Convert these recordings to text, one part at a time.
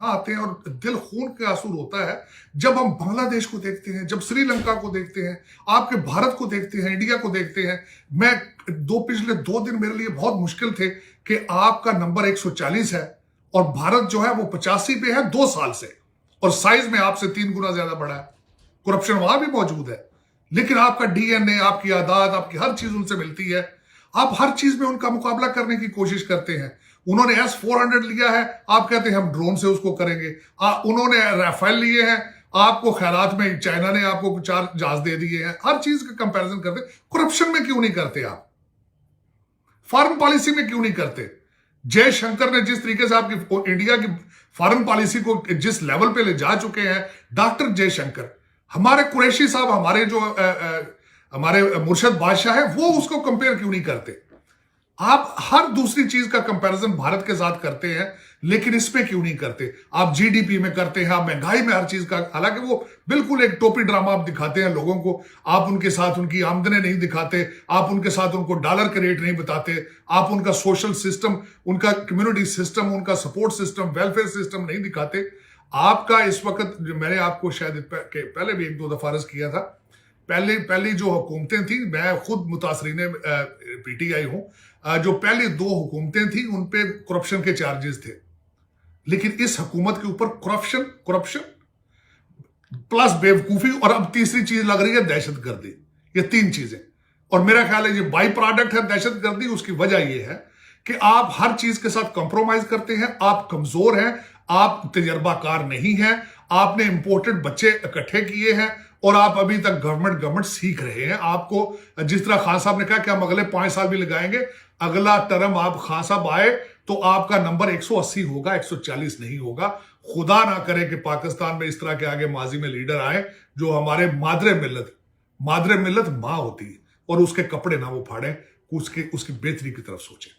यहां आते हैं और दिल खून के आंसू होता है जब हम बांग्लादेश को देखते हैं, जब श्रीलंका को देखते हैं, आपके भारत को देखते हैं, इंडिया को देखते हैं। मैं पिछले 2 दिन मेरे लिए बहुत मुश्किल थे कि आपका नंबर 140 है और भारत जो है वो 85 पे है 2 साल से, और साइज में आपसे 3 गुना ज्यादा बड़ा है। करप्शन वहां भी मौजूद है, लेकिन आपका डीएनए, आपकी आदात, आपकी हर चीज उनसे मिलती है। आप हर चीज में उनका मुकाबला करने की कोशिश करते हैं। उन्होंने S-400 लिया है, आप कहते हैं हम ड्रोन से उसको करेंगे। उन्होंने राफेल लिए हैं, आपको खैरात में चाइना ने आपको 4 जहाज दे दिए हैं। हर चीज का कंपैरिजन करते। करप्शन में क्यों नहीं करते आप? फॉरेन पॉलिसी में क्यों नहीं करते? जयशंकर ने जिस तरीके से आपकी इंडिया की फॉरेन पॉलिसी को जिस लेवल पे ले जा चुके हैं, डॉक्टर जयशंकर, हमारे कुरैशी साहब, हमारे जो हमारे मुर्शद बादशाह है, वो उसको कंपेयर क्यों नहीं करते? आप हर दूसरी चीज का कंपैरिजन भारत के साथ करते हैं, लेकिन इसमें क्यों नहीं करते? आप जीडीपी में करते हैं, आप महंगाई में, हर चीज का। हालांकि वो बिल्कुल एक टोपी ड्रामा आप दिखाते हैं लोगों को। आप उनके साथ उनकी आमदनी नहीं दिखाते, आप उनके साथ उनको डॉलर के रेट नहीं बताते, आप उनका सोशल सिस्टम, उनका कम्युनिटी सिस्टम, उनका सपोर्ट सिस्टम, वेलफेयर सिस्टम नहीं दिखाते। आपका इस वक्त, जो मैंने आपको शायद पहले भी 1-2 दफा अर्ज किया था, पहली जो हुकूमतें थी, मैं खुद मुतासरीन पीटीआई हूं, जो पहली 2 हुकूमतें थी उन पे करप्शन के चार्जेस थे, लेकिन इस हुकूमत के ऊपर करप्शन प्लस बेवकूफी, और अब तीसरी चीज लग रही है दहशतगर्दी। ये 3 चीजें, और मेरा ख्याल है ये बाई प्रोडक्ट है दहशतगर्दी। उसकी वजह यह है कि आप हर चीज के साथ कॉम्प्रोमाइज करते हैं, आप कमजोर हैं, आप तजर्बाकार नहीं हैं, आपने इंपोर्टेड बच्चे इकट्ठे किए हैं, और आप अभी तक गवर्नमेंट सीख रहे हैं। आपको जिस तरह खान साहब ने कहा कि हम अगले 5 साल भी लगाएंगे, अगला टर्म आप खान साहब आए तो आपका नंबर 180 होगा, 140 नहीं होगा। खुदा ना करे कि पाकिस्तान में इस तरह के आगे माजी में लीडर आए जो हमारे मादरे मिल्लत मां होती है, और उसके कपड़े ना वो फाड़े, उसकी बेहतरी की तरफ सोचे।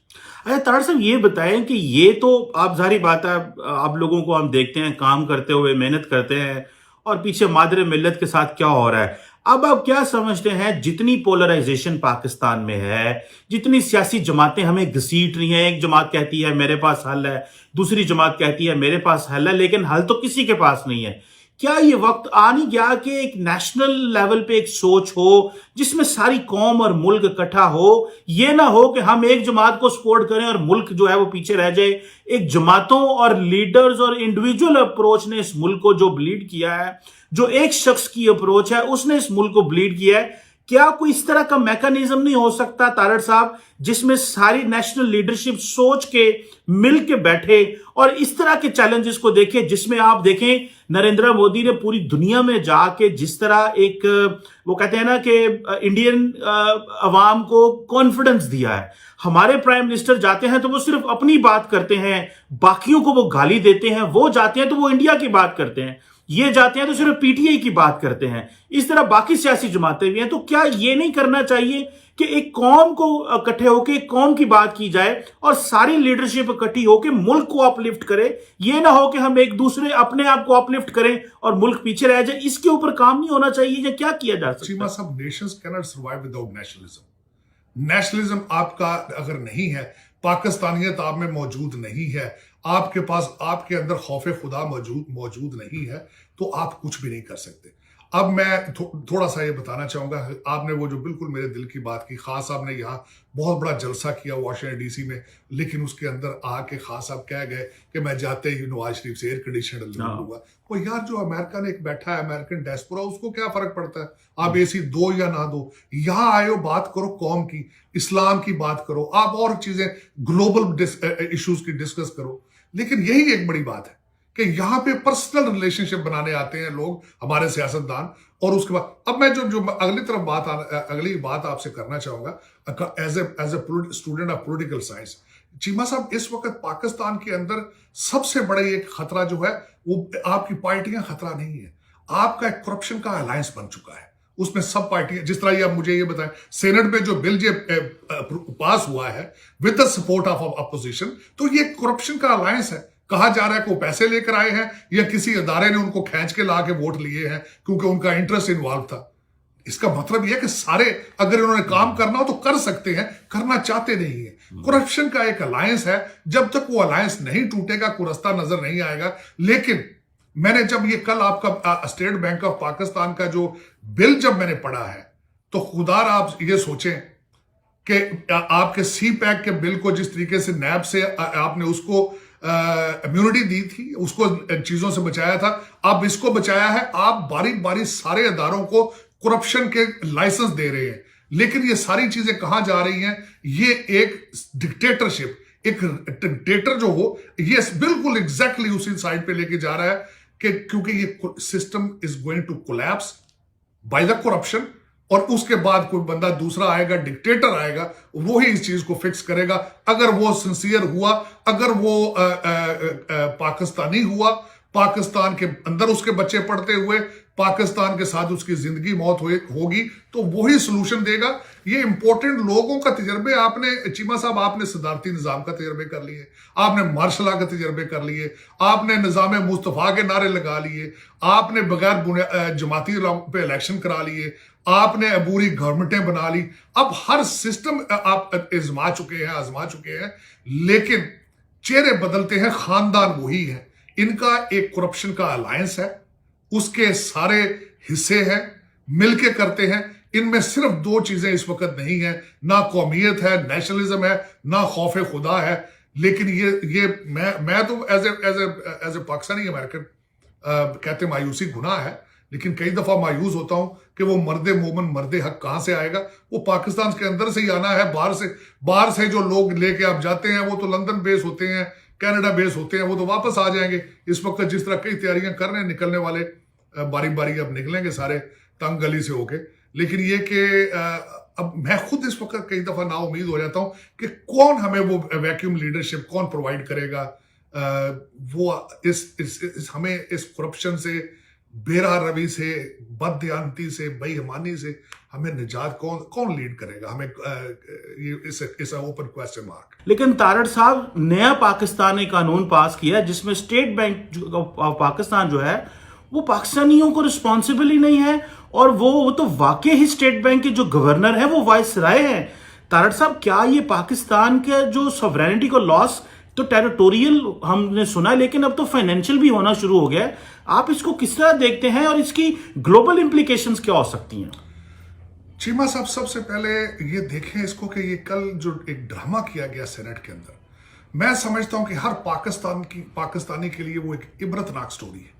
अच्छा तारड़ साहब, ये बताएं कि ये तो आप जारी बात है, आप लोगों को हम देखते हैं काम करते हुए, मेहनत करते हैं, और पीछे मादरे मिल्लत के साथ क्या हो रहा है। अब आप क्या समझते हैं, जितनी पोलराइजेशन पाकिस्तान में है, जितनी सियासी जमातें हमें घसीट रही हैं, एक जमात कहती है मेरे पास हल है, दूसरी जमात कहती है मेरे पास हल है, लेकिन हल तो किसी के पास नहीं है। क्या ये वक्त आ नहीं गया कि एक नेशनल लेवल पे एक सोच हो जिसमें सारी कौम और मुल्क इकट्ठा हो? ये ना हो कि हम एक जमात को सपोर्ट करें और मुल्क जो है वो पीछे रह जाए। एक जमातों और लीडर्स और इंडिविजुअल अप्रोच ने इस मुल्क को जो ब्लीड किया है, जो एक शख्स की अप्रोच है उसने इस मुल्क को ब्लीड किया है। क्या कोई इस तरह का मैकेनिज्म नहीं हो सकता तारड़ साहब, जिसमें सारी नेशनल लीडरशिप सोच के मिल के बैठे और इस तरह के चैलेंजेस को देखे, जिसमें आप देखें नरेंद्र मोदी ने पूरी दुनिया में जाके जिस तरह एक, वो कहते हैं ना कि इंडियन अवाम को कॉन्फिडेंस दिया है। हमारे प्राइम मिनिस्टर जाते हैं तो वो सिर्फ अपनी बात करते हैं, बाकियों को वो गाली देते हैं। वो जाते हैं तो वो इंडिया की बात करते हैं, ये जाते हैं तो सिर्फ पीटीआई की बात करते हैं। इस तरह बाकी सियासी जमातें भी हैं। तो क्या ये नहीं करना चाहिए कि एक कौम को इकट्ठे होकर एक कौम की बात की जाए और सारी लीडरशिप इकट्ठी होकर मुल्क को अपलिफ्ट करे? ये ना हो कि हम एक दूसरे अपने आप को अपलिफ्ट करें और मुल्क पीछे रह जाए। इसके ऊपर काम नहीं होना चाहिए या क्या किया जा सकता है? चीमा साहब, Nations can not survive without nationalism. Nationalism आपका अगर नहीं है, पाकिस्तानियत आप में मौजूद नहीं है, आपके पास, आपके अंदर खौफ खुदा मौजूद नहीं है, तो आप कुछ भी नहीं कर सकते। अब मैं थोड़ा सा ये बताना चाहूंगा, आपने वो जो बिल्कुल मेरे दिल की बात की, खान साहब ने यहाँ बहुत बड़ा जलसा किया वाशिंगटन डीसी में, लेकिन उसके अंदर आके खान साहब कह गए कि मैं जाते ही नवाज शरीफ से एयर कंडीशनर लूंगा। वो यार, जो अमेरिका ने एक बैठा है, अमेरिकन डायस्पोरा, उसको क्या फर्क पड़ता है आप एसी दो या ना दो? यहाँ आए हो, बात करो कौम की, इस्लाम की बात करो, आप और चीजें ग्लोबल इश्यूज की डिस्कस करो। लेकिन यही एक बड़ी बात है कि यहाँ पे पर्सनल रिलेशनशिप बनाने आते हैं लोग, हमारे सियासतदान। और उसके बाद अब मैं जो अगली बात आपसे करना चाहूंगा as a student of political science. Cheema साहब, इस वक्त पाकिस्तान के अंदर सबसे बड़ा एक खतरा जो है वो आपकी पार्टियां खतरा नहीं है, आपका एक करप्शन का अलायंस बन चुका है। उसमें सब पार्टियां, जिस तरह ये आप मुझे ये बताएं, सेनेट में जो बिल पास हुआ है with the support of opposition, तो ये करप्शन का अलायंस है। कहा जा रहा है कि वो पैसे लेकर आए हैं या किसी अदारे ने उनको खींच के ला के वोट लिए हैं क्योंकि उनका इंटरेस्ट इन्वॉल्व था। इसका मतलब यह है कि सारे अगर इन्होंने काम करना हो तो कर सकते हैं, करना चाहते नहीं है। करप्शन का एक अलायंस है, जब तक वो अलायंस नहीं टूटेगा कोई रास्ता नजर नहीं आएगा। लेकिन मैंने जब ये कल आपका स्टेट बैंक ऑफ पाकिस्तान का जो बिल जब मैंने पढ़ा है, तो खुदार आप ये सोचें कि आपके सी पैक के बिल को जिस तरीके से नैब से आपने उसको इम्यूनिटी दी थी, उसको चीजों से बचाया था, अब इसको बचाया है। आप बारी बारी सारे अदारों को करप्शन के लाइसेंस दे रहे हैं, लेकिन ये सारी चीजें कहां जा रही हैं? ये एक डिक्टेटरशिप, एक डिक्टेटर जो हो, ये बिल्कुल एग्जैक्टली उसी साइड पे लेके जा रहा है कि क्योंकि ये system is going to collapse by the corruption, और उसके बाद कोई बंदा दूसरा आएगा, डिक्टेटर आएगा, वो ही इस चीज को फिक्स करेगा। अगर वो सिंसियर हुआ, अगर वो पाकिस्तानी हुआ, पाकिस्तान के अंदर उसके बच्चे पढ़ते हुए, पाकिस्तान के साथ उसकी जिंदगी मौत होगी, तो वही सोल्यूशन देगा। ये इंपॉर्टेंट लोगों का तजर्बे आपने, चीमा साहब, आपने सदारती निजाम का तजर्बे कर लिए, आपने मार्शल लॉ का तजर्बे कर लिए, आपने निजाम मुस्तफा के नारे लगा लिए, आपने बगैर जमाती पे इलेक्शन करा लिए, आपने अबूरी गवर्नमेंटें बना ली। अब हर सिस्टम आप आजमा चुके हैं, लेकिन चेहरे बदलते हैं, खानदान वही है। इनका एक करप्शन का अलायंस है, उसके सारे हिस्से हैं, मिलके करते हैं। इनमें सिर्फ दो चीजें इस वक्त नहीं है, ना कौमियत है, नेशनलिज्म है, ना खौफ खुदा है। लेकिन ये मैं तो एज ए पाकिस्तानी अमेरिकन कहते मायूसी गुनाह है, लेकिन कई दफा मायूस होता हूं कि वो मर्दे मोमन मर्दे हक कहां से आएगा? वो पाकिस्तान के अंदर से ही आना है। बाहर से जो लोग लेके आप जाते हैं वो तो लंदन बेस होते हैं, कनाडा बेस होते हैं, वो तो वापस आ जाएंगे। इस वक्त जिस तरह कई तैयारियां कर रहे हैं, निकलने वाले बारी बारी अब निकलेंगे सारे तंग गली से होके। लेकिन ये कि अब मैं खुद इस वक्त कई दफा ना उम्मीद हो जाता हूं कि कौन हमें वो वैक्यूम लीडरशिप कौन प्रोवाइड करेगा। वो हमें इस करप्शन से, बेरा रवि से, बददियानती से, बेईमानी से हमें निजात कौन लीड करेगा? हमें इस ओपन क्वेश्चन मार्क। लेकिन तारड़ साहब, नया पाकिस्तान ने कानून पास किया जिसमें स्टेट बैंक ऑफ पाकिस्तान जो है वो पाकिस्तानियों को रिस्पॉन्सिबल ही नहीं है, और वो तो वाकई ही स्टेट बैंक के जो गवर्नर है वो वाइसराय हैं। तारड़ साहब, क्या ये पाकिस्तान के जो सॉवरेनिटी को लॉस, तो टेरिटोरियल हमने सुना, लेकिन अब तो फाइनेंशियल भी होना शुरू हो गया है। आप इसको किस तरह देखते हैं और इसकी ग्लोबल इंप्लीकेशंस क्या हो सकती हैं? चीमा साहब, सबसे पहले ये देखें इसको कि ये कल जो एक ड्रामा किया गया सेनेट के अंदर, मैं समझता हूं कि हर पाकिस्तानी के लिए वो एक इबरतनाक स्टोरी है।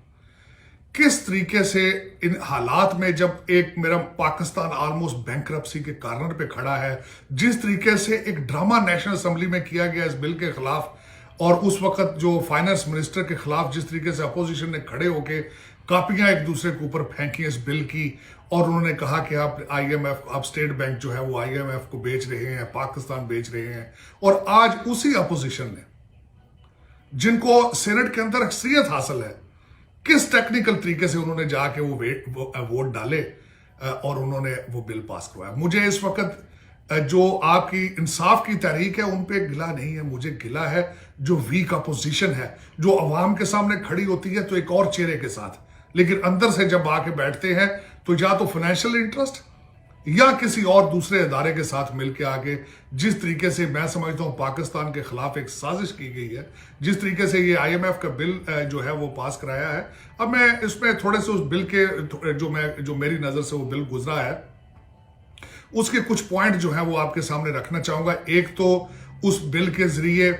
किस तरीके से इन हालात में, जब एक मेरा पाकिस्तान ऑलमोस्ट बैंकरप्सी के कॉर्नर पे खड़ा है, जिस तरीके से एक ड्रामा नेशनल असेंबली में किया गया इस बिल के खिलाफ, और उस वक्त जो फाइनेंस मिनिस्टर के खिलाफ जिस तरीके से अपोजिशन ने खड़े होके कापियां एक दूसरे के ऊपर फेंकी इस बिल की, और उन्होंने कहा कि आप IMF, आप स्टेट बैंक जो है वो IMF को बेच रहे हैं, पाकिस्तान बेच रहे हैं। और आज उसी अपोजिशन ने, जिनको सेनेट के अंदर अक्सरियत हासिल है, किस टेक्निकल तरीके से उन्होंने जाके वो वोट डाले और उन्होंने वो बिल पास करवाया। मुझे इस वक्त जो आपकी इंसाफ की तहरीक है उन पे गिला नहीं है, मुझे गिला है जो वीक अपोजिशन है, जो अवाम के सामने खड़ी होती है तो एक और चेहरे के साथ, लेकिन अंदर से जब आके बैठते हैं तो या तो फाइनेंशियल इंटरेस्ट या किसी और दूसरे इदारे के साथ मिलकर आके, जिस तरीके से मैं समझता हूं पाकिस्तान के खिलाफ एक साजिश की गई है, जिस तरीके से ये IMF का बिल जो है वो पास कराया है। अब मैं इसमें थोड़े से उस बिल के जो मेरी नजर से वो बिल गुजरा है उसके कुछ पॉइंट जो है वो आपके सामने रखना चाहूंगा। एक तो उस बिल के जरिए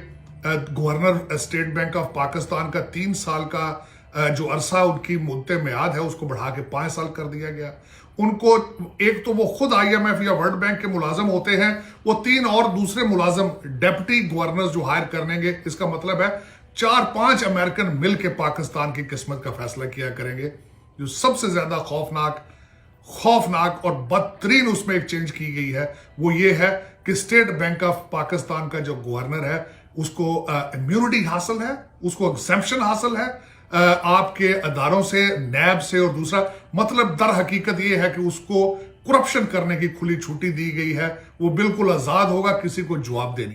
governor state bank of Pakistan का 3 साल का जो अरसा उनकी मुद्दे मियाद है उसको बढ़ा के 5 साल कर दिया गया। उनको एक तो वो खुद IMF या वर्ल्ड बैंक के मुलाजम होते हैं, वो 3 और दूसरे मुलाजम डेप्टी गवर्नर जो हायर करेंगे। इसका मतलब है 4-5 अमेरिकन मिल के पाकिस्तान की किस्मत का फैसला किया करेंगे। जो सबसे ज्यादा खौफनाक और बदतरीन उसमें एक चेंज की गई है वो ये है कि स्टेट बैंक ऑफ पाकिस्तान का जो गवर्नर है उसको इम्यूनिटी हासिल है, उसको एग्जेम्पशन हासिल है आपके अदारों से, नैब से, और दूसरा मतलब दर हकीकत ये है कि उसको करप्शन करने की खुली छुट्टी दी गई है। वो बिल्कुल आजाद होगा किसी को जवाब देने